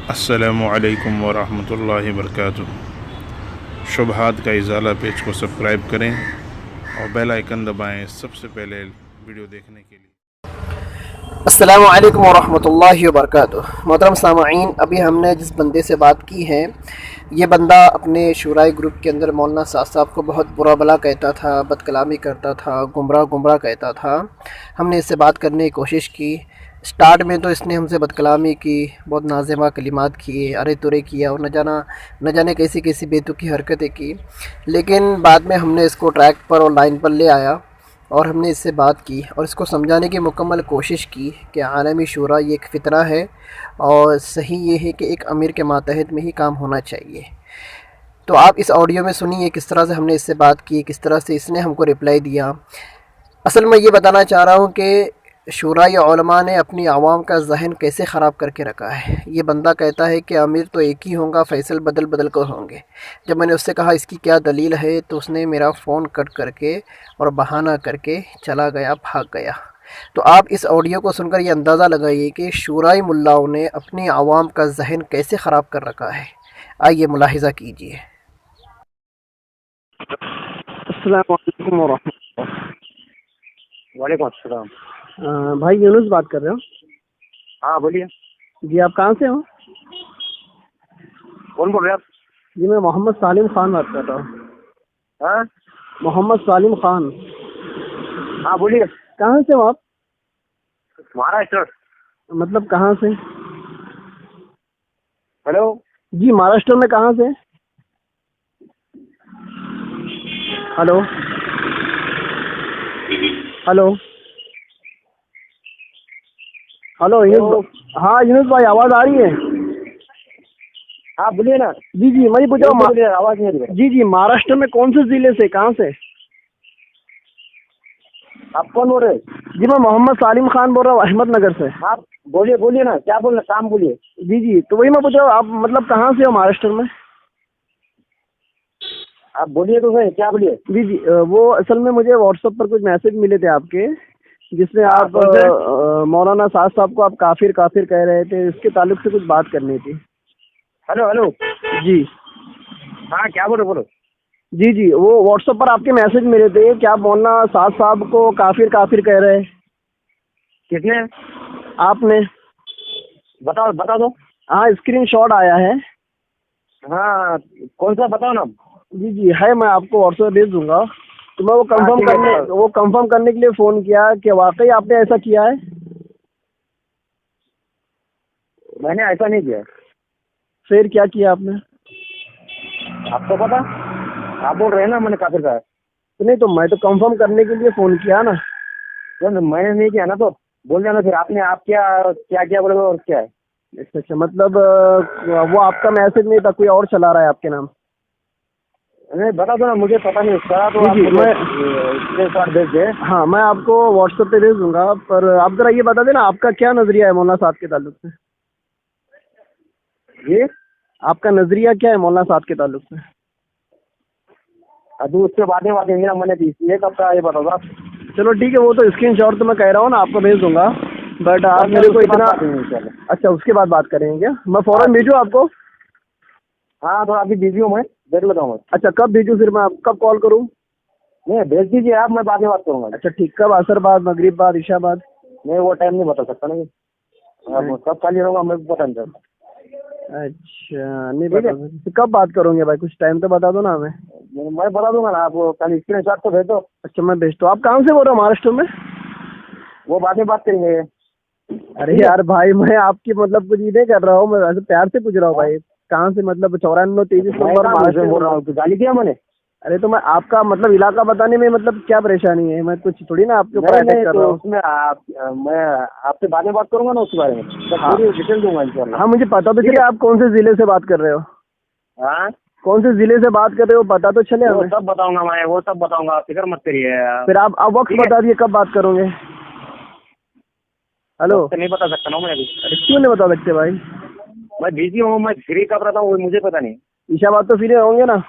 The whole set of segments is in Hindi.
अस्सलामुअलैकुम वरहमतुल्लाहि वबरकातुहू। शुबहात का इज़ाला पेज को सब्सक्राइब करें और बेल आइकन दबाएं सबसे पहले वीडियो देखने के लिए। अस्सलामु अलैकुम वरहमतुल्लाहि वबरकातुहू। मोहतरम सामईन, अभी हमने जिस बंदे से बात की है, ये बंदा अपने शुराई ग्रुप के अंदर मौलाना साद साहब को बहुत बुरा भला कहता था, बदकलामी करता था, गुमराह कहता था। हमने इससे बात करने की कोशिश की। स्टार्ट में तो इसने हमसे बदकलामी की, बहुत नाज़िमा कलिमात किए, अरे तुरे किया और न जाने कैसी कैसी बेतुकी हरकतें की। लेकिन बाद में हमने इसको ट्रैक पर और लाइन पर ले आया और हमने इससे बात की और इसको समझाने की मुकम्मल कोशिश की कि आलमी शूरा ये एक फ़ितना है और सही ये है कि एक अमीर के मातहत में ही काम होना चाहिए। तो आप इस ऑडियो में सुनिए किस तरह से हमने इससे बात की, किस तरह से इसने हमको रिप्लाई दिया। असल में ये बताना चाह रहा हूँ कि शूरा या उलमा ने अपनी आवाम का जहन कैसे ख़राब करके रखा है। ये बंदा कहता है कि अमीर तो एक ही होगा, फ़ैसल बदल बदल कर होंगे। जब मैंने उससे कहा इसकी क्या दलील है तो उसने मेरा फ़ोन कट करके और बहाना करके चला गया, भाग गया। तो आप इस ऑडियो को सुनकर ये अंदाज़ा लगाइए कि शूराई मुल्लाओं ने अपनी आवाम का जहन कैसे ख़राब कर रखा है। आइए मुलाहिज़ा कीजिए। अस्सलाम वालेकुम वरहमतुल्लाह। वालेकुम अस्सलाम। भाई यूनुस बात कर रहे हो? हाँ बोलिए, जी, आप कहाँ से हो? कौन बोल रहे हैं आप? जी, मैं मोहम्मद सालिम ख़ान बात कर रहा हूँ। हाँ मोहम्मद सालिम ख़ान। हाँ बोलिए। कहाँ से हो आप? महाराष्ट्र। मतलब कहाँ से? हेलो। जी, महाराष्ट्र में कहाँ से? Hello hello hello Yunus. हाँ यूनुस भाई, आवाज़ आ रही है? हाँ बोलिए ना। जी जी, मैं पूछ रहा हूँ बोलिए, आवाज़ नहीं आ रही। जी जी, महाराष्ट्र में कौन से ज़िले से, कहाँ से? आप कौन बोल रहे हैं? जी, मैं मोहम्मद सालिम ख़ान बोल रहा हूँ, अहमदनगर से। आप बोलिए बोलिए ना, क्या बोल रहे, काम बोलिए। जी जी, तो वही मैं पूछ रहा हूँ, आप मतलब कहाँ से हो महाराष्ट्र में? आप बोलिए तो सही, क्या बोलिए। जी जी, वो असल में मुझे व्हाट्सएप पर कुछ मैसेज मिले थे आपके, जिसमें हाँ, आप कौन से? मौलाना साद साहब को आप काफिर काफिर कह रहे थे। इसके ताल्लुक से कुछ बात करनी थी। Hello hello. जी हाँ क्या बोल रहे, बोलो। जी जी, वो व्हाट्सएप पर आपके मैसेज मिले थे कि आप मौलाना साद साहब को काफिर काफिर कह रहे हैं। किसने? आपने। बताओ बता दो। हाँ, स्क्रीनशॉट आया है। हाँ कौन सा बताओ ना। जी जी है, मैं आपको व्हाट्सएप भेज दूंगा। तो मैं ठीक है, बताओ। वो कंफर्म करने के लिए फ़ोन किया कि वाकई आपने ऐसा किया है। मैंने ऐसा नहीं किया। फिर क्या किया आपने? आपको पता, आप बोल रहे हैं ना मैंने काफिर कहा। तो नहीं, तो मैं तो कंफर्म करने के लिए फ़ोन किया ना। मैंने नहीं किया ना, तो बोल देना फिर आपने। आप क्या क्या क्या बोले और क्या है। अच्छा अच्छा, मतलब वो आपका मैसेज नहीं था, कोई और चला रहा है आपके नाम? नहीं बता दो ना, मुझे पता नहीं उसका, तो जी आप जी, मुझे मैं स्क्रीनशॉट भेज दे। हाँ, मैं आपको व्हाट्सएप पे भेज दूंगा। पर आप ज़रा ये बता देना, आपका क्या नज़रिया है मौलाना साहब के ताल्लुक से? जी। आपका नज़रिया क्या है मौलाना साहब के ताल्लुक से? अभी उसके बाद में बात करेंगे ना, मैंने एक हफ्ता ये बता दो। चलो ठीक है, वो तो स्क्रीनशॉट तो मैं कह रहा हूँ ना, आपको भेज दूंगा। बट आप मेरे को उसके बाद इतना। बात करेंगे इंशाल्लाह। अच्छा, उसके बाद बात करेंगे क्या? मैं हाँ फ़ौरन ठीक। भेजूँ आपको? हाँ तो अभी बिजी हूँ, मैं देख लेता हूँ मैं। अच्छा, कब भेजूँ फिर? मैं आप कब कॉल करूँ? नहीं भेज दीजिए आप, मैं बाद में बात करूँगा। अच्छा ठीक, कब? असर बाद, मगरिब बाद, इशा बाद? नहीं वो टाइम नहीं बता सकता ना मैं। अब कब खाली रहूँगा मेरे को पता नहीं चलता। अच्छा, नहीं ठीक है, बता सकते। कब बात करोगे भाई? कुछ टाइम तो बता दो ना हमें। मैं बता दूंगा ना, आप खाली स्क्रीनशॉट तो भेज दो। अच्छा, मैं भेजता हूँ। आप कहाँ से बोल रहे हो महाराष्ट्र में? वो बाद में बात करेंगे। अरे ठीक है। यार भाई, मैं आपकी मतलब कुछ ये नहीं कर रहा हूँ, मैं वैसे प्यार से पूछ रहा हूँ हाँ? भाई। कहाँ से? मतलब 94 23 मैं नंबर कहाँ महाराष्ट्र बोल रहा में। हूँ, तो गाली दिया मैंने? अरे तो मैं आपका मतलब इलाका बताने में मतलब क्या परेशानी है? मैं कुछ थोड़ी ना आपके ऊपर नहीं अटैक नहीं, कर तो रहा हूँ। उसमें आप मैं आपसे बाद में बात करूंगा ना उसके बारे में, तो हाँ पूरी डिटेल दूंगा इंशाल्लाह। हाँ, मुझे पता तो ठीक चले है। आप कौन से ज़िले से बात कर रहे हो। हाँ कौन से ज़िले से बात कर रहे हो पता तो चले वो हमें। सब बताऊंगा मैं, वो सब बताऊंगा, आप फिक्र मत करिए। फिर आप वक्त ठीक है। बता दिए, कब बात करोगे? हेलो। वक्त नहीं बता सकता ना मैं अभी। अरे क्यों नहीं बता सकते भाई? मैं बिजी हूँ, मैं फ्री कब रहता हूँ वो मुझे पता नहीं। ईशाबाद तो फ्री रहोगे ना?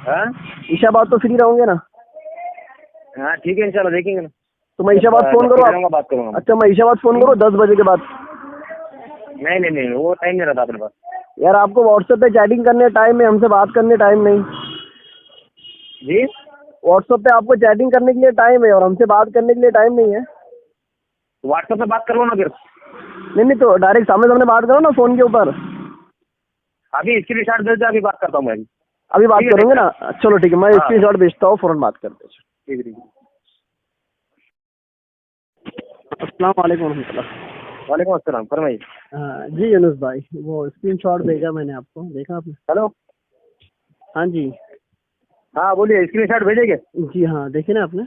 हाँ ईशाबाद तो फ्री रहोगे ना? हाँ ठीक है, इंशाल्लाह देखेंगे ना। तो मैं जब ईशाबाद फ़ोन जब करूँ फ्री आप? रहूंगा बात करूंगा मैं। अच्छा, मैं ईशाबाद फ़ोन करूँ 10 बजे के बाद? नहीं नहीं नहीं, वो टाइम नहीं रहता अपने पास। यार आपको व्हाट्सएप पे चैटिंग करने टाइम है, हमसे बात करने टाइम नहीं। जी व्हाट्सएप पे आपको चैटिंग करने के लिए टाइम है और हमसे बात करने के लिए टाइम नहीं है। व्हाट्सएप पे बात कर लो ना फिर। नहीं तो डायरेक्ट सामने सामने बात करो ना फ़ोन के ऊपर। अभी स्क्रीनशॉट भेज दो, अभी बात करता हूँ मैं। अभी बात ठीक है, करोगे ना? चलो ठीक है, मैं हाँ। स्क्रीनशॉट भेजता हूँ, फ़ौरन बात करते हैं। ठीक है। अस्सलाम वालेकुम रहमतुल्लाह। वालेकुम अस्सलाम, फरमाइए। हाँ जी यूनुस भाई, वो स्क्रीनशॉट भेजा मैंने आपको, देखा आपने? हेलो, हाँ जी। हाँ बोलिए, स्क्रीनशॉट भेजेंगे? जी हाँ, देखिए ना आपने?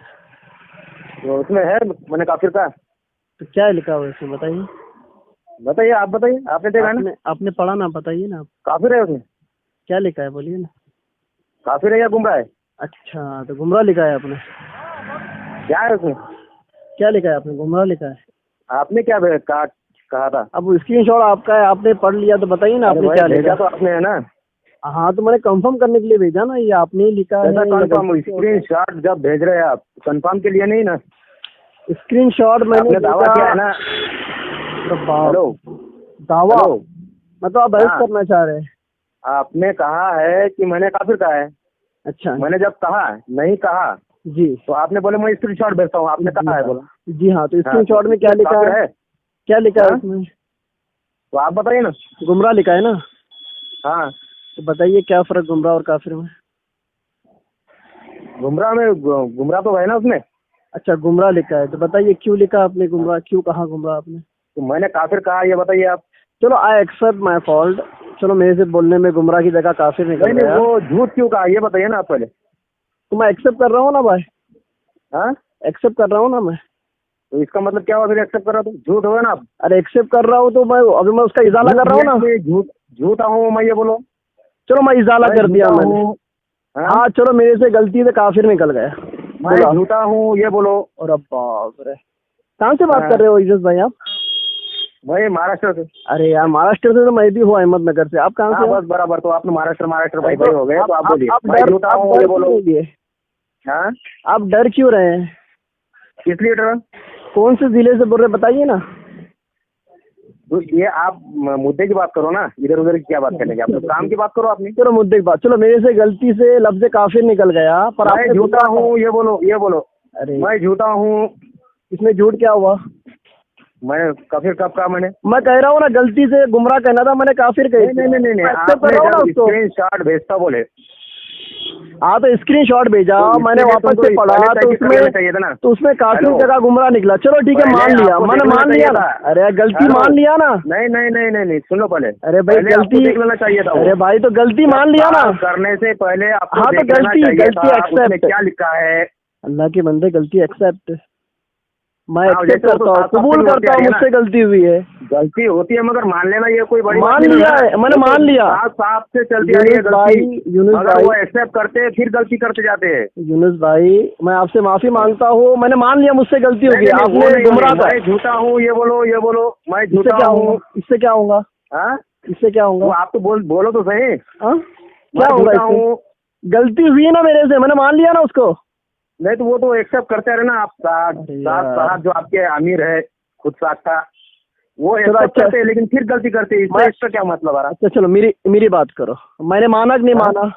तो उसमें है मैंने काफिर का। तो क्या लिखा हुआ है उसमें बताइए? बताइए, आप बताइए, आपने देखा है ना? आपने पढ़ा ना, बताइए ना आप। काफिर है उसमें? क्या लिखा है बोलिए ना। काफिर है या गुमराह है? अच्छा, तो गुमराह लिखा है आपने? क्या है उसमें? क्या लिखा है आपने? गुमराह लिखा है। आपने क्या कहा था? अब स्क्रीनशॉट आपका है, आपने पढ़ लिया तो बताइए ना आपने क्या भेजा लिखा। तो आपने है ना? हाँ तो मैंने कंफर्म करने के लिए भेजा ना, ये आपने ही लिखा है। कंफर्म स्क्रीनशॉट जब भेज रहे हैं आप, कंफर्म के लिए नहीं ना? स्क्रीनशॉट मैंने दावा किया है ना? हेलो, दावा? हेलो, मतलब आप बहस हाँ। करना चाह रहे हैं? आपने कहा है कि मैंने काफिर कहा है। अच्छा मैंने जब कहा नहीं कहा जी, तो आपने बोले मैं स्क्रीनशॉट भेजता हूँ, आपने कहा है बोला। जी हाँ, तो स्क्रीनशॉट में क्या लिखा काफिर है? क्या लिखा है हाँ? उसमें? तो आप बताइए ना। गुमराह लिखा है ना? हाँ, तो बताइए क्या फर्क गुमराह और काफिर में? गुमराह तो है ना उसमें। अच्छा, गुमराह लिखा है, तो बताइए क्यों लिखा आपने गुमराह, क्यों कहा गुमराह आपने? तो मैंने काफिर कहा, ये बताइए आप। चलो आई एक्सेप्ट माय फॉल्ट, चलो मेरे से बोलने में गुमराह की जगह काफिर निकल नहीं गया। वो झूठ क्यों कहा, ये बताइए ना आप पहले। तो मैं एक्सेप्ट कर रहा हूँ ना भाई, हाँ, एक्सेप्ट कर रहा हूँ ना मैं। तो इसका मतलब क्या हुआ फिर एक्सेप्ट कर रहा तो झूठ होगा ना आप। अरे एक्सेप्ट कर रहा हूँ तो मैं अभी मैं उसका इजाला कर रहा हूँ ना। झूठा हूँ मैं, ये बोलो। चलो मैं इजाला कर दिया झूठा मैंने। हूँ, हाँ? हाँ चलो मेरे से गलती से काफिर निकल गया। मैं झूठा हूँ ये बोलो। और अब बाप रे, कहाँ से बात हाँ। कर रहे हो इज्जत भाई आप? मैं महाराष्ट्र से। अरे यार महाराष्ट्र से तो मैं भी हूँ, अहमदनगर से। आप कहाँ हाँ, से? बस बराबर, तो आप महाराष्ट्र भाई हो गए, तो आप बोलिए आप मैं झूठा हूँ ये बोलो। हाँ, आप डर क्यों रहे हैं? किस लिए डरा? कौन से जिले से बोल रहे बताइए ना। तो ये आप मुद्दे की बात करो ना, इधर उधर की क्या बात करने की, आप तो काम की बात करो आपने। चलो मुद्दे की बात, चलो मेरे से गलती से लफ्ज काफिर निकल गया, पर मैं आपने झूठा हूँ ये बोलो, ये बोलो। अरे मैं झूठा हूँ। इसमें झूठ क्या हुआ? मैं काफिर कब कहा मैंने? मैं कह रहा हूँ ना, गलती से गुमराह कहना था, मैंने काफिर कही। नहीं, आपने स्क्रीनशॉट भेजता बोले। हाँ तो स्क्रीनशॉट भेजा, मैंने वापस से पढ़ा तो उसमें काफिर जगह गुमराह निकला। चलो ठीक है, मान लिया, मैंने मान लिया ना। अरे गलती मान लिया ना। नहीं, सुनो पहले। अरे भाई गलती देख लेना चाहिए था। अरे भाई तो गलती मान लिया ना। करने से पहले आपको हाँ तो देख लेना गलती चाहिए था, एक्सेप्ट। उसमें क्या लिखा है। अल्लाह के बंदे, गलती एक्सेप्ट, मैं हाँ, एक्सेप्ट जैसे वो करता तो हूँ, कबूल होती करता हूँ है ना। मुझसे गलती हुई है। गलती होती है मगर मान लेना ये कोई बड़ी मान बात नहीं लिया ना। है, मैंने मान लिया। साफ से चलती आ रही है गलती। यूनुस अगर भाई, वो एक्सेप्ट करते फिर गलती करते जाते हैं। यूनुस भाई मैं आपसे माफी मांगता हूँ, मैंने मान लिया मुझसे गलती होगी। आपने गुमराह था। मैं झूठा हूँ ये बोलो, ये बोलो। मैं झूठा हूँ। इससे क्या होगा? हाँ, इससे क्या होगा? वो आप तो बोलो तो सही। हाँ क्या होगा इससे? गलती हुई है ना मेरे से, मैंने मान लिया ना उसको। नहीं तो वो तो एक्सेप्ट करते रहे ना आप। साहब जो आपके अमीर है, खुद साथ का, वो एक्सेप्ट करते हैं, लेकिन फिर गलती करते हैं। इसका क्या मतलब आ रहा? अच्छा चलो मेरी बात करो, मैंने माना कि नहीं माना?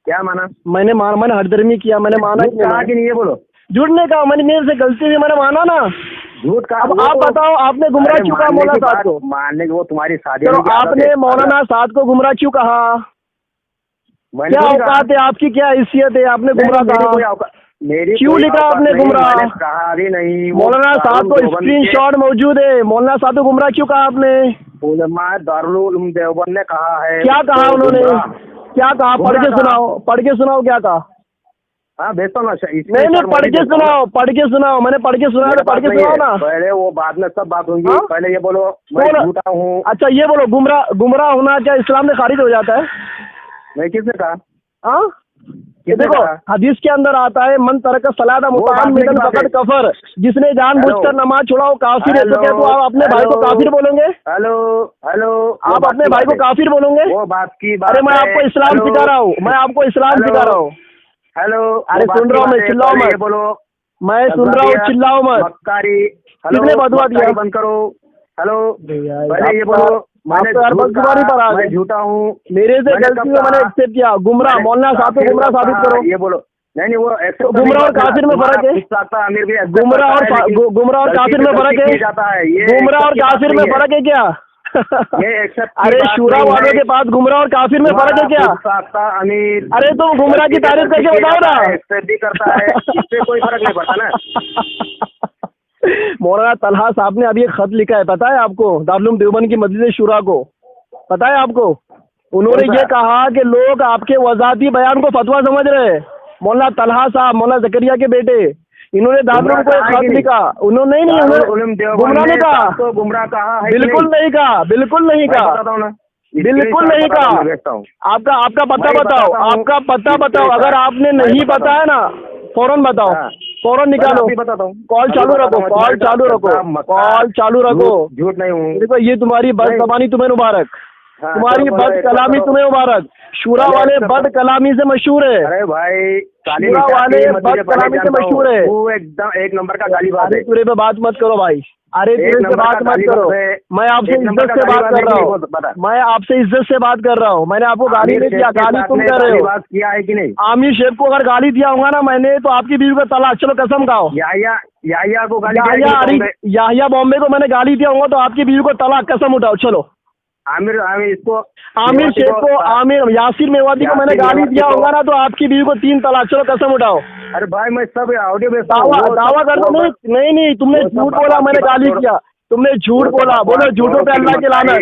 क्या माना? मैंने हरदर्मी किया, मैंने माना कि नहीं? ये बोलो। झूठ नहीं कहा मैंने, मेरे से गलती हुई, मैंने माना ना। झूठ का अब आप बताओ, आपने गुमराह क्यों कहा मौलाना साहब को? मानने की वो तुम्हारी शादी। चलो आपने मौलाना साहब को गुमराह क्यों कहा? क्या औकात है आपकी, क्या हैसियत है? आपने गुमराह कहा, क्यों लिखा आपने गुमराह? कहा भी नहीं। मौलाना साहब को स्क्रीनशॉट मौजूद है, मौलाना साहब को गुमराह क्यों कहा आपने? दारुल उलूम देवबंद ने कहा है। क्या कहा उन्होंने? क्या कहा? पढ़ के सुनाओ क्या कहा? हाँ भेजता हूँ। नहीं पढ़ के सुनाओ, मैंने पढ़ के सुनाया तो पढ़ के सुनाओ ना। पहले वो बाद में सब बात होंगी। पहले ये बोलो मैं झूठा हूँ। अच्छा ये बोलो, गुमराह होना क्या इस्लाम में खारिज हो जाता है? नहीं, किसने कहा? हाँ देखो हदीस के अंदर आता है, मन तरक सलादा मुताअम्मिदन फक़द कफर, जिसने जानबूझकर नमाज छोड़ा वो काफिर है। तो क्या तो आप अपने भाई को काफिर बोलोगे? हेलो आप अपने भाई को काफिर बोलोगे? वो बात की बात। अरे मैं आपको इस्लाम सिखा रहा हूँ, मैं आपको इस्लाम सिखा रहा हूँ। हेलो, अरे सुन रहा हूँ मैं, चिल्लाओ मत। बोलो, मैं सुन रहा हूँ, चिल्लाओ मत। मक्कारी। किसने बदुआ दिया? बंद करो। हेलो भैया पहले ये बोलो, मैंने आप तो यार झूठ बदगुमानी पर आ कहा, मैं गए। झूठा हूँ। मेरे से मैंने गलती कब में मैंने कहा? एक्सेप्ट किया। गुमराह मैंने मौलाना साहब को काफिर गुमराह कब साबित कहा? करो। ये बोलो। नहीं वो एक्सेप्ट तो गुमराह और काफिर में फर्क है? आमिर भी accept गुमराह करता है, लेकिन गुमराह और गलती काफिर पे में फर्क गलती है? किया जाता है, ये गुमराह और accept की बात काफिर में नहीं है। फर्क है क्या? ये एक्सेप्ट की अरे बात शूरा नहीं वालों है। के पास गुमराह और काफिर में फर्क है क्या? खुद साख्ता अमीर अरे तुम गुमराह की तारीफ करके बताओ ना। एक्सेप्ट भी करता है, इससे कोई फर्क नहीं पड़ता ना। मौलाना तलहा साहब ने अभी एक खत लिखा है, पता है आपको? दारुल देवबंद की मस्जिद शुरा को, पता है आपको? उन्होंने कौन सा? ये कहा कि लोग आपके वजाती बयान को फतवा समझ रहे हैं। मौलाना तलहा साहब, मौलाना जकरिया के बेटे, इन्होंने दारुल को एक खत लिखा। उन्होंने नहीं गुमराह नहीं कहा, तो गुमराह कहा है? बिल्कुल नहीं कहा, बिल्कुल नहीं कहा, बताता हूँ ना, बिल्कुल नहीं कहा। आपका पता बताओ, आपका पता बताओ। अगर आपने नहीं बताया ना, फौरन बताओ, फौरन निकालो। बताता हूँ, कॉल चालू रखो, कॉल चालू रखो, कॉल चालू रखो। झूठ नहीं हूँ। देखो ये तुम्हारी बद जबानी तुम्हें मुबारक, तुम्हारी बद कलामी तुम्हें मुबारक। शूरा वाले बद कलामी से मशहूर है। अरे भाई शूरा वाले बद कलामी से मशहूर है। वो एकदम एक नंबर का गाली बात अरे है। तुरे पे बात मत करो भाई, अरे तुरे से बात मत करो। मैं आपसे इज्जत से बात कर रहा हूँ, मैं आपसे इज्जत से बात कर रहा हूँ। मैंने आपको गाली नहीं दिया, गाली तुम कर रहे हो। बात किया है कि नहीं? आमिर शेख को अगर गाली दिया होगा ना मैंने, तो आपकी बीवी को तलाक। चलो कसम खाओ। याहिया को गाली याहिया बॉम्बे को मैंने गाली दिया होगा तो आपकी बीवी को तलाक। कसम उठाओ। चलो आमिर इसको आमिर शेख को, आमिर यासिर मेवाती को मैंने गाली दिया होगा ना तो आपकी बीवी को 3 तलाक। चलो कसम उठाओ। अरे भाई मैं सब ऑडियो भेजता हूँ। दावा कर दो। नहीं तुमने झूठ बोला, मैंने गाली किया। तुमने झूठ बोला। बोलो झूठों पे अल्लाह की लानत,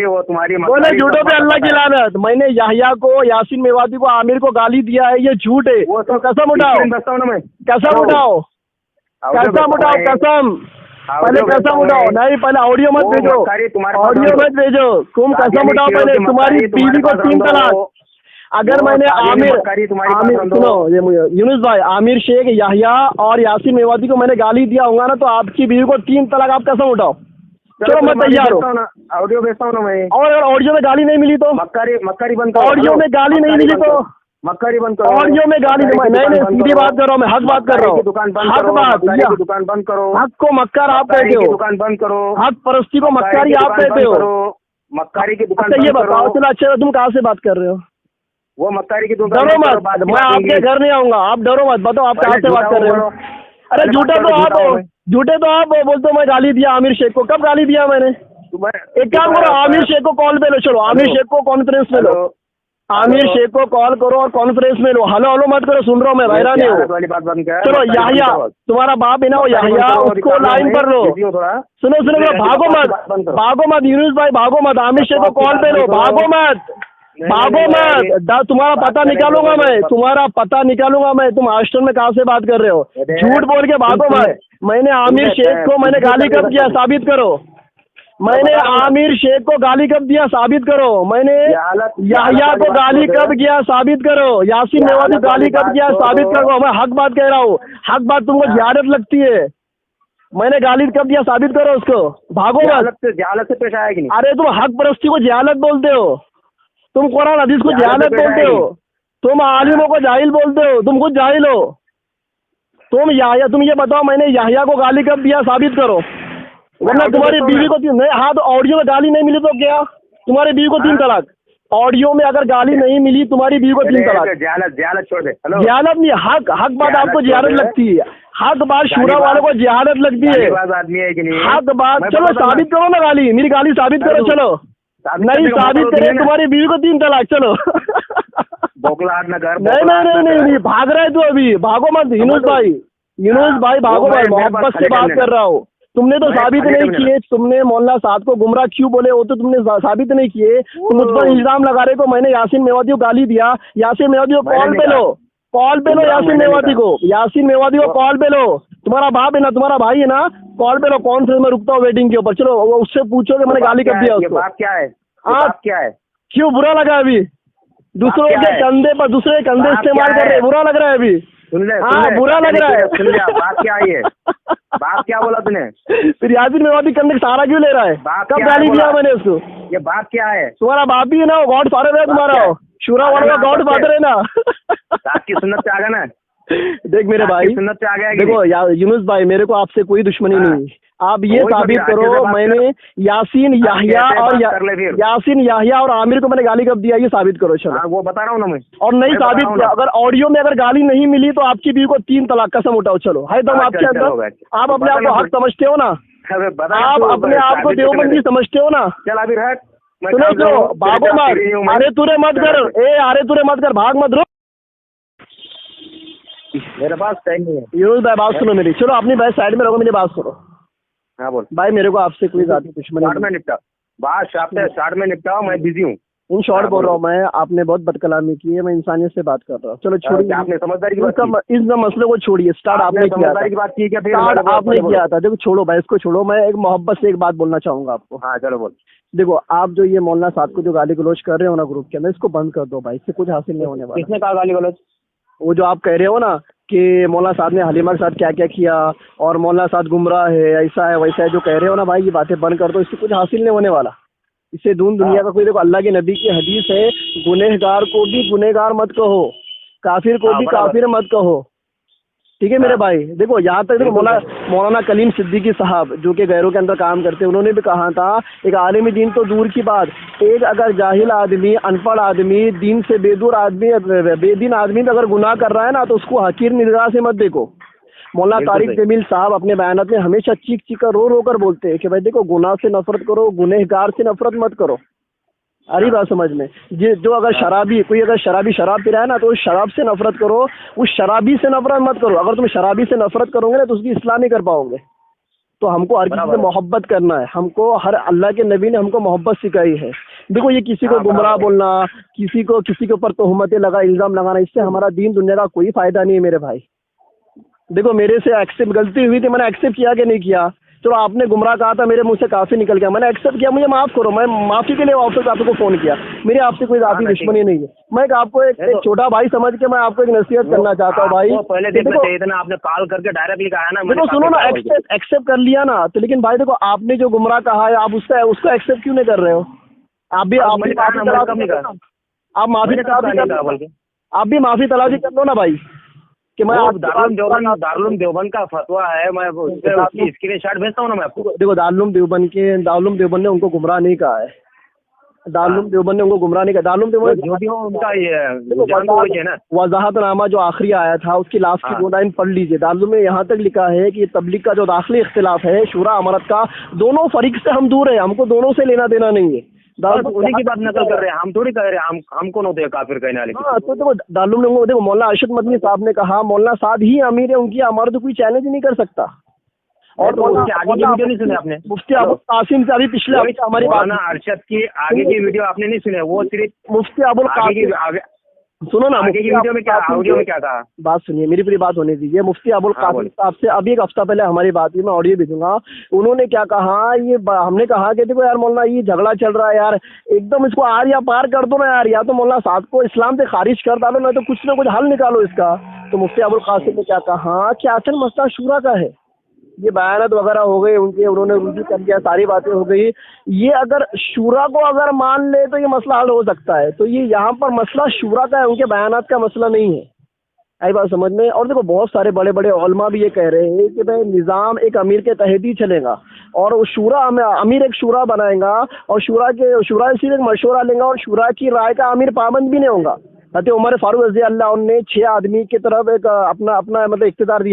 बोले झूठों पे अल्लाह की लानत। मैंने याहिया को, यासिर मेवाती को, आमिर को गाली दिया है, ये झूठ है। तो कसम उठाओ, कसम उठाओ, कसम उठाओ, कसम। पहले कसम उठाओ। नहीं पहले ऑडियो मत भेजो, ऑडियो मत भेजो। तुम कसम उठाओ पहले, तुम्हारी बीवी को 3 तलाक। अगर मैंने आमिर सुनो, ये मुझे यूनुस भाई, आमिर शेख, याहिया और यासिर मेवाती को मैंने गाली दिया होगा ना तो आपकी बीवी को 3 तलाक। आप कसम उठाओ। चलो मैं तैयार हूँ। ऑडियो भेजता हूँ ना मैं। और अगर ऑडियो में गाली नहीं मिली तो? मक्कारी बंद करो। ऑडियो में गाली नहीं मिली तो? मक्कारी बंद करो। ऑडियो में गाली नहीं, सीधी बात कर रहा हूँ मैं, हक बात कर रहा हूँ। दुकान बंद हक करो, बात, दुकान बंद करो। हक को मक्कार आप कहते हो, दुकान बंद करो। हक परस्ती को मक्कारी आप कहते हो। मक्कारी की दुकान। अच्छा ये बताओ, चलो अच्छा तुम कहाँ से बात कर रहे हो? वो मक्कारी की दुकान। डरो मत, मैं आपके घर नहीं आऊंगा, आप डरो मत। बताओ आप कहाँ से बात कर रहे हो? अरे झूठे तो आप हो, झूठे तो आप बोलते हो मैं गाली दिया आमिर शेख को। कब गाली दिया मैंने? एक काम करो, आमिर शेख को कॉल पे लो। चलो आमिर शेख को कॉन्फ्रेंस में लो, आमिर शेख को कॉल करो और कॉन्फ्रेंस में लो। हेलो हेलो मत करो, सुन रहा हूँ मैं, हैरान नहीं हूँ। चलो याहिया, तुम्हारा बाप है ना वो याहिया, उसको लाइन पर लो। सुनो भागो मत यूनुस भाई, भागो मत। आमिर शेख को कॉल पे लो, भागो मत, भागो मत। तुम्हारा पता निकालूंगा मैं, तुम्हारा पता निकालूंगा मैं। तुम हॉस्टल में कहाँ से बात कर रहे हो? झूठ बोल के भागो मत। मैंने आमिर शेख को मैंने गाली कब किया? साबित करो। मैंने आमिर शेख को गाली कब दिया? साबित करो। मैंने याहिया को गाली कब किया? साबित करो। यासिर मेवाती गाली कब किया? साबित करो। मैं हक बात कह रहा हूँ, हक बात तुमको जिहादत लगती है। मैंने गाली कब दिया? साबित करो उसको, भागो मत। जहालत से पेश आया कि नहीं? अरे तुम हक परस्ती को जिहालत बोलते हो, तुम कुरान हदीस को जिहालत बोलते हो, तुम आलिमों को जाहिल बोलते हो, तुम खुद जाहिल हो। तुम ये बताओ मैंने याहिया को गाली कब दिया? साबित करो, वरना तुम्हारी बीवी को नहीं। हाँ तो ऑडियो में गाली नहीं मिली तो क्या? तुम्हारी बीवी को 3 तलाक। ऑडियो में अगर गाली नहीं मिली तुम्हारी बीवी को 3 तलाक। जिहालत छोड़ दे। जिहालत नहीं, हक बात आपको जिहालत लगती है, हक बात शूरा वालों को जिहालत लगती है। आदमी है कि नहीं? हक बात। चलो साबित करो ना गाली, मेरी गाली साबित करो। चलो नहीं साबित करे तुम्हारी बीवी को 3 तलाक। चलो नहीं, भाग रहा है तू अभी, भागो मत यूनुस भाई, भागो मत। मोहब्बत से बात कर रहा हूँ। तुमने तो साबित नहीं किए, तुमने मौलाना साहब को गुमराह क्यों बोले वो तो तुमने साबित नहीं किए। तुम मुझ पर इल्जाम लगा रहे को मैंने यासिर मेवाती को गाली दिया। यासिर मेवाती को कॉल पे लो, कॉल पे लो। यासिर मेवाती को कॉल पे लो। तुम्हारा बाप है ना, तुम्हारा भाई है ना, कॉल पे लो। कौन से मैं रुकता हूँ वेटिंग के ऊपर। चलो उससे पूछो कि मैंने गाली कब दिया उसको। बात क्या है? क्या है? क्यों बुरा लगा? अभी दूसरों के कंधे पर दूसरे कंधे इस्तेमाल कर रहे, बुरा लग रहा है अभी? बुरा लग रहा है। बात क्या है? बात क्या बोला तूने? फिर यासिर मेवाती कंधे का सहारा क्यों ले रहा है? कब गाली दिया मैंने उसको? ये बात क्या है? तुम्हारा बाप ही है ना, वो गॉड फादर है तुम्हारा, शूरा वालों का गॉड फादर है ना। आपकी सुन्नत से आ गया ना? देख मेरे भाई, सुन्नत से आ गया। देखो यूनुस भाई, मेरे को आपसे कोई दुश्मनी नहीं, आप ये साबित करो मैंने यासीन याहिया और यासीन याहिया और आमिर को मैंने गाली कब दिया, ये साबित करो। चलो वो बता रहा हूँ ना मैं, और नहीं साबित किया, अगर ऑडियो में अगर गाली नहीं मिली तो आपकी बीवी को 3 तलाक कसम उठाओ। चलो है दम आपके अंदर, आप अपने आप को हक समझते हो ना, आप अपने आप को देवबंदी समझते हो ना। चल अभी रख, सुनो तो भागो मत, अरे तुरे मत कर, अरे तुरे मत कर, भाग मत, रुक। मेरे पास टाइम नहीं है। यूनुस भाई बात सुनो मेरी, चलो अपनी भाई साइड में रखो, मेरी बात सुनो। हाँ बोल भाई मेरे को आपसे कोई ज्यादा दुश्मनी शॉर्ट में निपटा, बात शॉर्ट में निपटाओ, मैं बिजी हूँ। इन शॉर्ट बोल रहा हूँ मैं, आपने बहुत बदकलामी की है, मैं इंसानियत से बात कर रहा हूँ। चलो छोड़िए, आपने समझदारी की बात की, इस मसले को छोड़िए। स्टार्ट आपने किया था, समझदारी की बात की क्या? स्टार्ट आपने किया था। देखो छोड़ो भाई, इसको छोड़ो। मैं एक मोहब्बत से एक बात बोलना चाहूंगा आपको। हाँ चलो बोल। देखो आप जो ये मौलाना साहब को जो गाली गलौज कर रहे हो ना ग्रुप के अंदर, इसको बंद कर दो भाई, इससे कुछ हासिल नहीं होने वाला। किसने कहा गाली गलौज? वो जो आप कह रहे हो ना कि मौलाना साहब ने हलीमा के साथ क्या क्या किया और मौलाना साहब गुमराह है, ऐसा है वैसा है, जो कह रहे हो ना भाई, ये बातें बंद कर दो, इससे कुछ हासिल नहीं होने वाला। इससे दुनिया का कोई, देखो अल्लाह के नबी की हदीस है, गुनहगार को भी गुनहगार मत कहो, काफिर को भी काफिर मत कहो, ठीक है मेरे भाई। देखो यहाँ तक देखो मौलाना कलीम सिद्दीकी साहब जो कि गैरों के अंदर काम करते हैं, उन्होंने भी कहा था, एक आलिम दीन तो दूर की बात, एक अगर जाहिल आदमी, अनपढ़ आदमी, दीन से बेदूर आदमी, बेदीन आदमी अगर गुनाह कर रहा है ना, तो उसको हकीर निगाह से मत देखो। मौलाना तारिक जमील साहब अपने बयानात में हमेशा चीख चीख कर रो कर बोलते हैं कि भाई देखो, गुनाह से नफरत करो, गुनहगार से नफरत मत करो। अरे बात समझ में, जो अगर शराबी, कोई अगर शराबी शराब पी रहा है ना, तो उस शराब से नफरत करो, उस शराबी से नफरत मत करो। अगर तुम शराबी से नफरत करोगे ना, तो उसकी इस्लाह नहीं कर पाओगे। तो हमको हर किसी से मोहब्बत करना है, हमको हर अल्लाह के नबी ने हमको मोहब्बत सिखाई है। देखो ये किसी को गुमराह बोलना, किसी के ऊपर तोहमतें लगा, इल्जाम लगाना, इससे हमारा दीन दुनिया का कोई फायदा नहीं है मेरे भाई। देखो मेरे से एक्सेप्ट गलती हुई थी, मैंने एक्सेप्ट किया कि नहीं किया। चलो आपने गुमराह कहा था, मेरे मुंह से काफी निकल गया, मैंने एक्सेप्ट किया, मुझे माफ करो, मैं माफी के लिए वापस आपको फोन किया। मेरी आपसे कोई जाती दुश्मनी नहीं है, मैं आपको एक छोटा भाई समझ के मैं आपको एक नसीहत करना चाहता हूँ भाई। पहले देखना चाहिए था ना, आपने कॉल करके डायरेक्टली कहा ना। देखो सुनो ना, एक्सेप्ट कर लिया ना, तो लेकिन भाई देखो आपने जो गुमराह कहा है, आप उसको एक्सेप्ट क्यों नहीं कर रहे हो? आप भी माफी तलाशी कर लो ना भाई, कि मैं दारुल देवबंद का फतवा है, मैं उसकी स्क्रीनशॉट भेजता हूँ ना मैं आपको। देखो दारुल देवबंद ने उनको गुमराह नहीं कहा है, दारुल देवबंद ने उनको गुमराह नहीं कहा। दारुल देवबंद जो भी हो उनका ये ना वजाहतनामा जो आखिरी आया था, उसकी लास्ट की 2 लाइन पढ़ लीजिए। दारुल में यहाँ तक लिखा है कि तबलीग का जो दाखिली इख्तिलाफ है, शुरा अमरत का, दोनों फरीक से हम दूर है, हमको दोनों से लेना देना नहीं है। उन्हीं की बात नकल कर रहे हैं, हम थोड़ी कह रहे हैं हम कौन होते हैं काफिर कहने वाले। हाँ तो देखो दारुल में देखो मौलाना अरशद मदनी साहब ने कहा, मौलाना साहब ही अमीर है, उनकी अमर तो कोई चैलेंज नहीं कर सकता। और उसके आगे की वीडियो नहीं सुने आपने? मुफ्ती अबुल कासिम से अभी पिछले हमारी बात, अरशद की आगे की वीडियो आपने नहीं सुने? वो सिर्फ मुफ्ती अबुल कासिम, सुनो ना, आगे की वीडियो में क्या कहा? बात सुनिए, मेरी पूरी बात होने दीजिए। मुफ्ती अबुल कासिम साहब से अभी 1 हफ्ता पहले हमारी बात हुई, मैं ऑडियो भेजूंगा। उन्होंने क्या कहा, ये हमने कहा कि देखो यार मौलाना ये झगड़ा चल रहा है यार, एकदम इसको आर या पार कर दो ना यार, या तो मौलाना साहब को इस्लाम से खारिज कर डालो, ना तो कुछ ना कुछ हल निकालो इसका। तो मुफ्ती अबुल कासिम ने क्या कहा कि असल मसला शूरा का है, ये बयानत वगैरह हो गए उनके, उन्होंने रुजू कर दिया, सारी बातें हो गई। ये अगर शूरा को अगर मान ले तो ये मसला हल हो सकता है। तो ये यहाँ पर मसला शूरा का है, उनके बयानात का मसला नहीं है। आई बात समझ में? और देखो बहुत सारे बड़े बड़े उलमा भी ये कह रहे हैं कि भाई निज़ाम एक अमीर के तहत ही चलेगा, और शूरा अमीर एक शूरा बनाएगा, और शूरा सिर्फ एक मशवरा लेगा, और शूरा की राय का अमीर पाबंद भी नहीं होगा। हज़रत उमर फारूक रज़ी अल्लाह ने 6 आदमी की तरफ एक अपना मतलब इख्तियार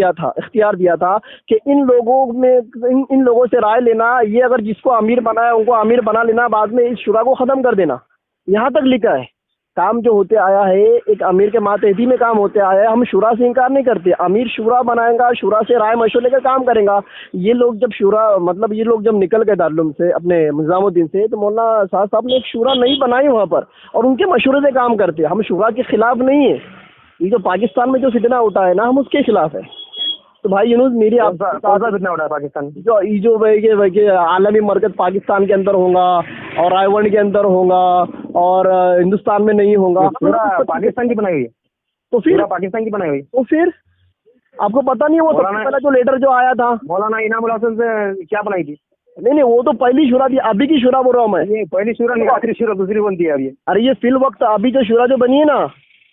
दिया था कि इन लोगों से राय लेना, ये अगर जिसको अमीर बनाया उनको अमीर बना लेना, बाद में इस शुरा को ख़त्म कर देना। यहाँ तक लिखा है। काम जो होते आया है एक अमीर के मातहती में काम होते आया है, हम शुरा से इनकार नहीं करते। अमीर शुरा बनाएगा, शुरा से राय मशवरे लेकर काम करेगा। ये लोग जब निकल गए दारुल से, अपने निज़ामुद्दीन से, तो मौलाना साहब ने एक शुरा नहीं बनाई वहाँ पर, और उनके मशवरे से काम करते। हम शुरा के खिलाफ नहीं है, ये जो पाकिस्तान में जो फितना उठा है ना, हम उसके खिलाफ है। तो भाई यूनुस मेरी फितना उठा है पाकिस्तान, जो आलमी मरकज पाकिस्तान के अंदर होगा, और रायवंड के अंदर होगा, और हिंदुस्तान में नहीं होगा, पाकिस्तान की बनाई हुई। तो फिर पाकिस्तान की बनाई हुई, तो फिर आपको पता नहीं है वो सबसे पहला जो लेटर जो आया था मौलाना इनामुल हसन से क्या बनाई थी? नहीं वो तो पहली शुरा थी, अभी की शुरा बोल रहा हूँ मैं। ये पहली शुरा नहीं, आखिरी शुरा दूसरी बनती है अभी। अरे ये फिल वक्त अभी जो शुरा जो बनी है ना,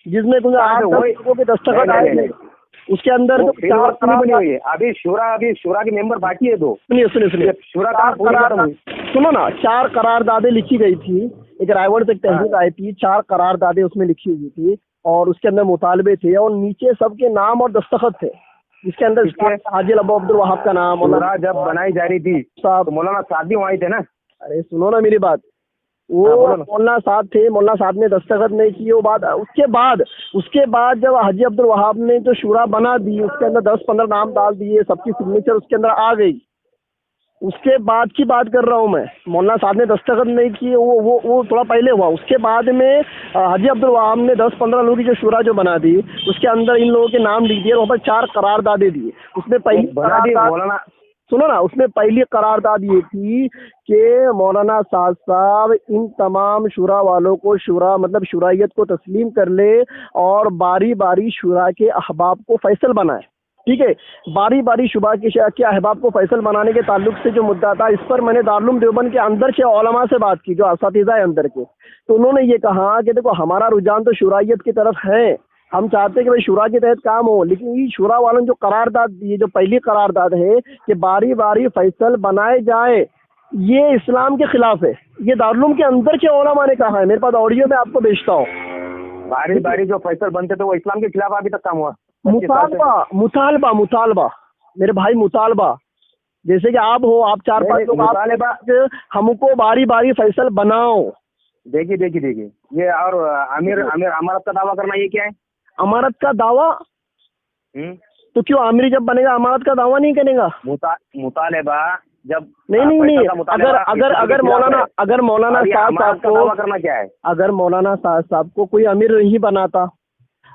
जिसमें कुछ 8 लोगों के दस्तखत आए थे, उसके अंदर जो फिर वो कहाँ बनी हुई है? अभी शुरा के मेंबर बाकी है 2। सुनिए शुरा का सुनो ना, 4 करारदादे लिखी गई थी। एक रायगढ़ से एक तहरीक आई थी, 4 करारदादे उसमें लिखी हुई थी और उसके अंदर मुतालबे थे और नीचे सबके नाम और दस्तखत थे, जिसके अंदर हाजी अब्दुल वहाब का नाम। शुरा जब बनाई जा रही थी तो मौलाना साहब भी वहीं थे ना? अरे सुनो ना मेरी बात, वो मौलाना साहब थे, मौलाना साहब ने दस्तखत नहीं किए। वो बात उसके बाद जब हाजी अब्दुल वहाब ने जो शुरा बना दी, उसके अंदर 10-15 नाम डाल दिए, सबकी सिग्नेचर उसके अंदर आ गई। उसके बाद की बात कर रहा हूँ मैं, मौलाना साहब ने दस्तखत नहीं किए, वो थोड़ा पहले हुआ। उसके बाद में हाजी अब्दुल वहाब ने 10-15 लोगों की जो शुरा जो बना दी, उसके अंदर इन लोगों के नाम लिख दिए, वहाँ पर 4 करारदादे दिए। उसमें पहली करारदाद सुनो ना, उसमें पहली करारदाद ये थी कि मौलाना साहब इन तमाम शुरा वालों को शुरा मतलब शुराइयत को तस्लीम कर ले और बारी बारी शुरा के अहबाब को फैसल बनाए। ठीक है, बारी बारी शुरा के अहबाब को फैसल बनाने के ताल्लुक से जो मुद्दा था, इस पर मैंने दारुल उलूम देवबंद के अंदर के उलमा से बात की, जो असातिज़ा है अंदर के। तो उन्होंने ये कहा कि देखो हमारा रुझान तो शुराइयत की तरफ है, हम चाहते हैं कि भाई शुरा के तहत काम हो, लेकिन ये शुरा वालों ने जो करारदाद दी, जो पहली करारदाद है कि बारी बारी फैसल बनाए जाए, ये इस्लाम के खिलाफ है। ये दारुल उलूम के अंदर के उलमा ने कहा है, मेरे पास ऑडियो में आपको भेजता हूँ। बारी बारी जो फैसल बनते थे वो इस्लाम के खिलाफ अभी तक काम हुआ। मुतालबा मेरे भाई, मुतालबा जैसे कि आप हो, आप 4-5 लोग, हमको बारी बारी फैसल बनाओ। देखिए ये और अमीर अमारत का दावा करना, ये क्या है? अमारत का दावा? तो क्यों आमिर जब बनेगा अमारत का दावा नहीं करेगा? मुतालेबा जब नहीं अगर मौलाना साहब को दावा करना क्या है? अगर मौलाना साहब को कोई अमीर नहीं बनाता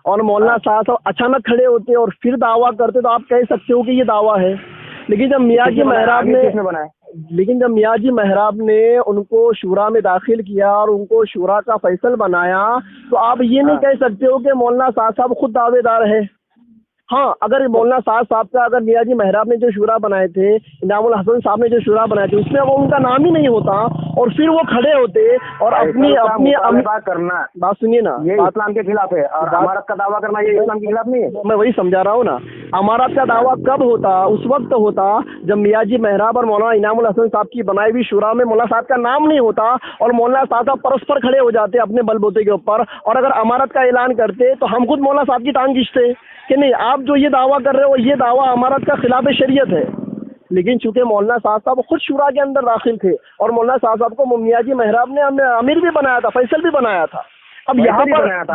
और मौलाना साहब अचानक खड़े होते और फिर दावा करते, तो आप कह सकते हो कि ये दावा है। लेकिन जब मियाँ जी महराब ने उनको शुरा में दाखिल किया और उनको शुरा का फैसल बनाया, तो आप ये नहीं कह सकते हो कि मौलाना साहब खुद दावेदार है। हाँ, अगर मौलाना साहब का अगर मियाँ जी महराब ने जो शुरा बनाए थे, इनामुल हसन साहब ने जो शुरा बनाए थे, उसमें वो उनका नाम ही नहीं होता और फिर वो खड़े होते और अपनी बात करना, बात सुनिए ना, ये इस्लाम के खिलाफ है। और अमारत का दावा करना ये इस्लाम के खिलाफ नहीं है। मैं वही समझा रहा हूँ ना। अमारत का दावा कब होता? उस वक्त होता जब मियाँ जी महराब और मौलाना इनामुल हसन साहब की बनाई हुई शुरा में मौलाना साहब का नाम नहीं होता और मौलाना साहब परस्पर खड़े हो जाते अपने बलबूते के ऊपर, और अगर अमारत का ऐलान करते तो हम खुद मौलाना साहब की टांग खींचते कि नहीं, आप जो ये दावा कर रहे हो ये दावा अमारत का खिलाफ शरीयत है। लेकिन चूंकि मौलाना साहब खुद शुरा के अंदर दाखिल थे और मौलाना साहब को मियाँ जी महराब ने अमीर भी बनाया था, फैसल भी बनाया था। अब यहाँ पर ये ही बनाया था,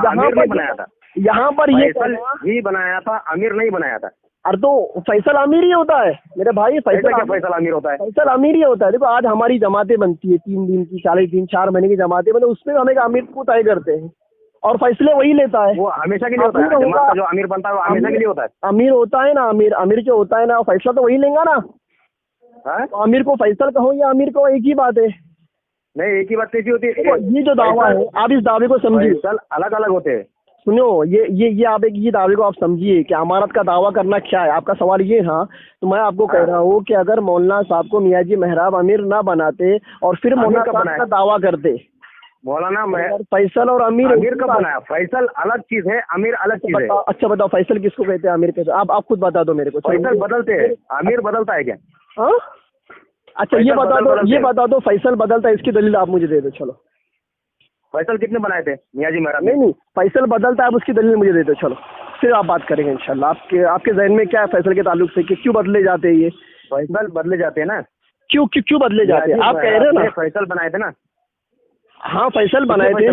अमीर नहीं बनाया था। अरे तो फैसल अमीर ही होता है मेरे भाई, फैसल अमीर होता है? फैसल अमीर ही होता है। देखो आज हमारी जमातें बनती है 3 दिन की, 40 दिन, 4 महीने की जमातें, मतलब उसमें हम एक अमीर को तय करते हैं और फैसले वही लेता है। वो हमेशा के लिए होता है। जमात का जो अमीर बनता है वो हमेशा के लिए होता है। अमीर होता है ना, अमीर जो होता है ना, फैसला तो वही लेगा ना। तो अमीर को फैसल कहो या अमीर को, एक ही बात है। नहीं, एक ही बात कैसी होती है? ये जो दावा है, आप इस दावे को समझिए, अलग अलग होते हैं। सुनो, ये आप ये दावे को आप समझिए कि अमारत का दावा करना क्या है। आपका सवाल ये था, तो मैं आपको कह रहा हूँ कि अगर मौलाना साहब को मियाँ जी महराब अमीर ना बनाते और फिर मौलाना साहब का दावा करते, मौलाना फैसल और अमीर का बनाया। फैसल अलग चीज है, अमीर अलग चीज है। अच्छा बताओ, फैसल किसको कहते हैं, अमीर कहते हैं? आप खुद बता दो मेरे को। फैसल बदलते हैं, अमीर बदलता है क्या? हाँ, अच्छा ये बता दो फैसल बदलता है, इसकी दलील आप मुझे दे दो। चलो, फैसल कितने बनाए थे मियाँ जी महराब? नहीं, फैसल बदलता है, आप उसकी दलील मुझे दे दो। चलो फिर आप बात करेंगे इंशाल्लाह। आपके जहन में क्या है फैसल के ताल्लुक से कि क्यों बदले जाते हैं? ये फैसल बदले जाते हैं ना, क्यों बदले जाते हैं? आप कह रहे हो ना फैसल बनाए थे ना। हाँ, फैसल बनाए थे।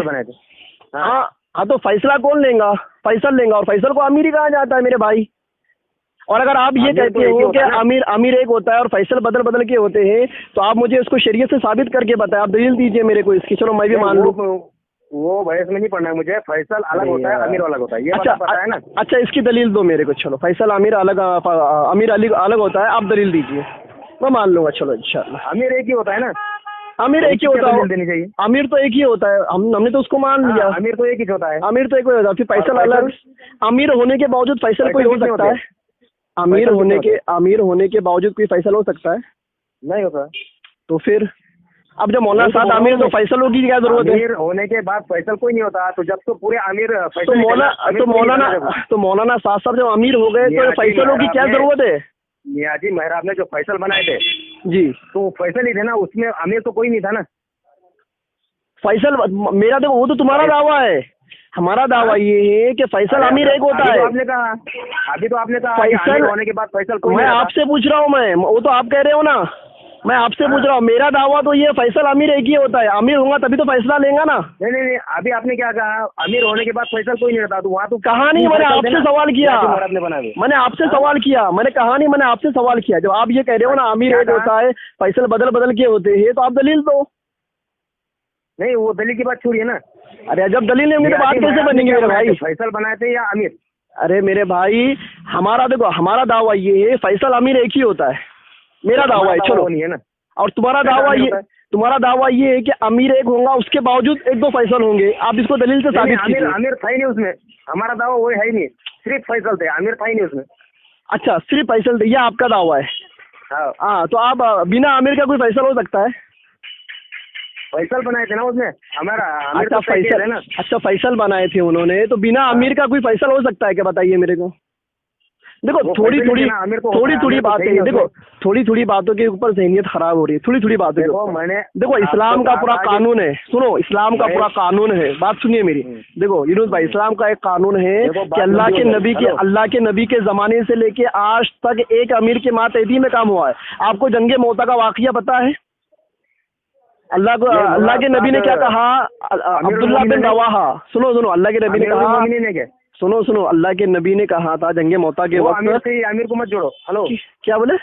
हाँ, तो फैसला कौन लेगा? फैसल लेगा, और फैसल को अमीर ही कहा जाता है मेरे भाई। और अगर आप ये कहते हो कि अमीर एक होता है और फैसल बदल के होते हैं, तो आप मुझे इसको शरीयत से साबित करके बताएं। आप दलील दीजिए मेरे को इसकी। चलो मैं भी मान लूँ। वो बहस में नहीं पढ़ना है मुझे। फैसल अलग होता है, अमीर अलग होता है, ये पता है ना? अच्छा, इसकी दलील दो मेरे को। चलो, फैसल अमीर अलग होता है, आप दलील दीजिए, मैं मान लूंगा। चलो इंशाल्लाह। अमीर एक ही होता है ना? अमीर एक ही होता है। अमीर तो एक ही होता है, हमने तो उसको मान लिया। अमीर तो एक ही होता है। अमीर तो एक ही होता है, फिर फैसल अलग। अमीर होने के बावजूद फैसल कोई हो सकता है? अमीर होने के बावजूद कोई फैसल हो सकता है? नहीं होता। तो फिर अब जब मौलाना साहब आमिर है तो फैसलों की क्या जरूरत है? अमीर होने के बाद फैसल कोई नहीं होता, तो जब तो पूरे अमीर तो मौलाना साहब जब अमीर हो गए तो फैसलों की क्या जरूरत है? नियाजी मेहराब ने जो फैसल बनाए थे जी, तो फैसल ही थे ना, उसमें अमीर तो कोई नहीं था ना। फैसल मेरा देखो, वो तो तुम्हारा दावा है, हमारा दावा ये है कि फैसल अमीर एक होता है। अभी तो आपने कहा फैसल अमीर होने के बाद फैसल कोई मैं नहीं आपसे पूछ रहा हूँ, मैं वो तो आप कह रहे हो ना, मैं आपसे पूछ रहा हूँ, मेरा दावा तो ये फैसल अमीर एक ही होता है, अमीर होगा तभी तो फैसला लेगा ना। नहीं, अभी आपने क्या कहा, अमीर होने के बाद फैसल कोई नहीं रहता, तो वहाँ तो कहा नहीं, मैंने आपसे सवाल किया, मैंने आपसे सवाल किया, मैंने कहा नहीं, मैंने आपसे सवाल किया। जब आप ये कह रहे हो ना अमीर एक होता है, फैसल बदल बदल के होते हैं, तो आप दलील दो। नहीं, वो दलील की बात छोड़िए ना। अरे जब दलील नहीं होंगी तो बात कैसे बनेगी मेरे भाई? फैसल बनाए थे या अमीर? अरे मेरे भाई, हमारा देखो, हमारा दावा ये है फैसल अमीर एक ही होता है, मेरा दावा है। चलो, नहीं है ना। और तुम्हारा दावा ये है कि अमीर एक होगा, उसके बावजूद एक दो फैसल होंगे। आप इसको दलील से साबित कीजिए। अमीर था ही नहीं उसमें, हमारा दावा वो है ही नहीं, सिर्फ फैसल थे, अमीर था ही नहीं उसमें। अच्छा, सिर्फ फैसल थे, यह आपका दावा है? हाँ, तो आप बिना अमीर का कोई फैसल हो सकता है? फैसल बनाए थे ना उसमें, हमारा अमीर अच्छा, तो फैसल है ना। अच्छा, फैसल बनाए थे उन्होंने, तो बिना अमीर का कोई फैसल हो सकता है क्या? बताइए मेरे को। देखो, थोड़ी थोड़ी बातें, देखो थोड़ी थोड़ी बातों के ऊपर ज़हनियत खराब हो रही है, थोड़ी थोड़ी बातों के ऊपर। देखो, इस्लाम का पूरा कानून है, सुनो, इस्लाम का पूरा कानून है, बात सुनिए मेरी। देखो यूनुस भाई, इस्लाम का एक कानून है कि अल्लाह के नबी के ज़माने से लेके आज तक एक अमीर के मातहती में काम हुआ है। आपको जंगे मोता का वाक़या पता है? अल्लाह के नबी ने क्या कहा? अब्दुल्लाह बिन रवाहा, सुनो, अल्लाह के नबी ने कहा, सुनो, अल्लाह के नबी ने कहा था जंगे मोता के वक्त। अमीर से अमीर को मत जोड़ो। हेलो, क्या बोले?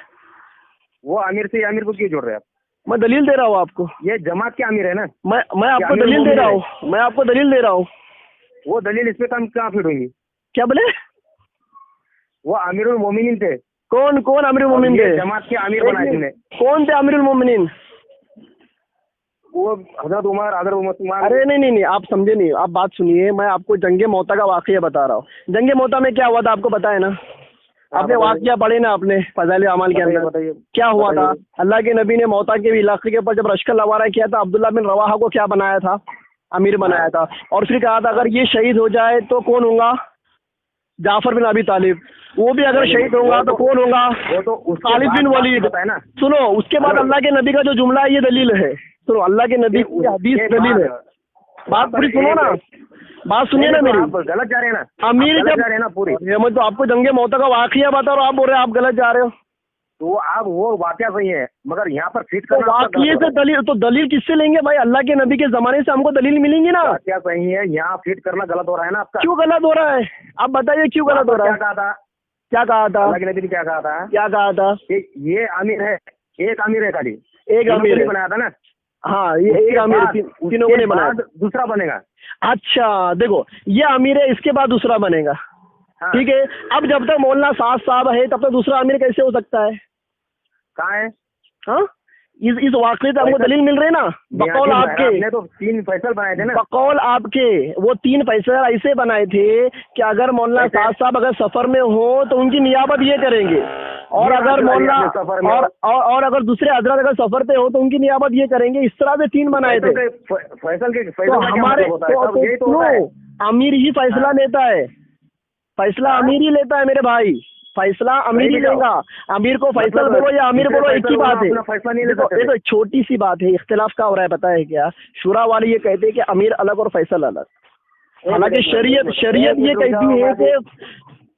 वो अमीर से अमीर को क्यों जोड़ रहे हैं आप? मैं दलील दे रहा हूँ आपको। ये जमात के अमीर है ना। मैं आपको दलील दे रहा हूँ, मैं आपको दलील दे रहा हूँ। वो दलील इस पे कहाँ फिट होंगी? क्या बोले? वो अमीरुल मोमिनीन थे। कौन अमीरुल मोमिनीन थे? जमात के अमीर बनाए थे। कौन थे अमीरुल मोमिनीन? वो हजरत उमर, अरे नहीं, आप समझे नहीं, आप बात सुनिए। मैं आपको जंगे मोता का वाक़या बता रहा हूँ। जंगे मोता में क्या हुआ था आपको पता है ना? आपने वाक़या पढ़े ना अपने फ़ज़ाइल अमाल के अंदर? क्या हुआ था? अल्लाह के नबी ने मोता के इलाके के ऊपर जब लश्कर लवारा किया था, अब्दुल्ला बिन रवाहा को क्या बनाया था? अमीर बनाया था। और फिर कहा था अगर ये शहीद हो जाए तो कौन होगा? जाफर बिन अबी तालिब। वो भी अगर शहीद होगा तो कौन होगा? खालिद बिन वलीद। सुनो, उसके बाद अल्लाह के नबी का जो जुमला है ये दलील है। सुनो, अल्लाह के नबी की हदीस दलील है। बात पूरी सुनो ना, बात सुनिए ना मेरी। गलत जा रहे हैं ना अमीर जब जा रहे हैं ना पूरी। मैं तो आपको जंगे मौता का वाक़या बता रहा हूँ, आप बोल रहे हैं आप गलत जा रहे हो। तो आप वो वाक़या सही है, मगर यहाँ पर फिट करना वाक़ये से दलील, तो दलील किससे लेंगे भाई? अल्लाह के नबी के ज़माने से हमको दलील मिलेंगी ना। क्या सही है, यहाँ फिट करना गलत हो रहा है ना आपका। क्यों गलत हो रहा है? आप बताइए क्यों गलत हो रहा है? क्या कहा था? अल्लाह के नबी ने क्या कहा था? ये अमीर है, एक अमीर है, खाली एक अमीर बनाया था ना। हाँ, ये एक अमीर तीनों को नहीं बनाया, दूसरा बनेगा। अच्छा देखो, ये अमीर है, इसके बाद दूसरा बनेगा। ठीक है, अब जब तक मौलाना साहब है तब तक दूसरा अमीर कैसे हो सकता है? कहाँ है? हाँ, इस वाक़े से हमको दलील मिल रहे ना। बकौल आपके तो 3 फैसल बनाए थे ना। बकौल आपके वो 3 फैसल ऐसे बनाए थे कि अगर मौलाना साहब अगर सफर में हो तो उनकी नियाबत ये करेंगे, और अगर मौलाना और अगर दूसरे हजरत अगर सफर पे हो तो उनकी नियाबत ये करेंगे। इस तरह से 3 बनाए थे। फैसल के तो हमारे अमीर ही फैसला लेता है, फैसला अमीर ही लेता है मेरे भाई, फैसला अमीर ही लेगा। अमीर को फैसल बोलो या अमीर बोलो, एक ही बात है। देखो छोटी सी बात है, इख्तिलाफ का हो रहा है, पता है क्या? शुरा वाले ये कहते हैं कि अमीर अलग और फैसल अलग, हालांकि शरीयत ये कहती है कि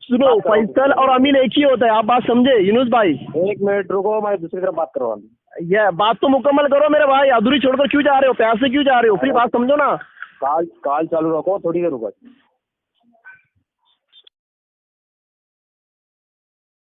सुनो, फैसल और अमीर एक ही होता है। आप बात समझे यूनुस भाई? 1 मिनट रुको, मैं दूसरी तरफ बात करवा दूँ। ये बात तो मुकम्मल करो मेरे भाई, अधूरी छोड़कर क्यों जा रहे हो? प्यार से क्यों जा रहे हो? फिर बात समझो ना। काल चालू रखो, थोड़ी देर रुको।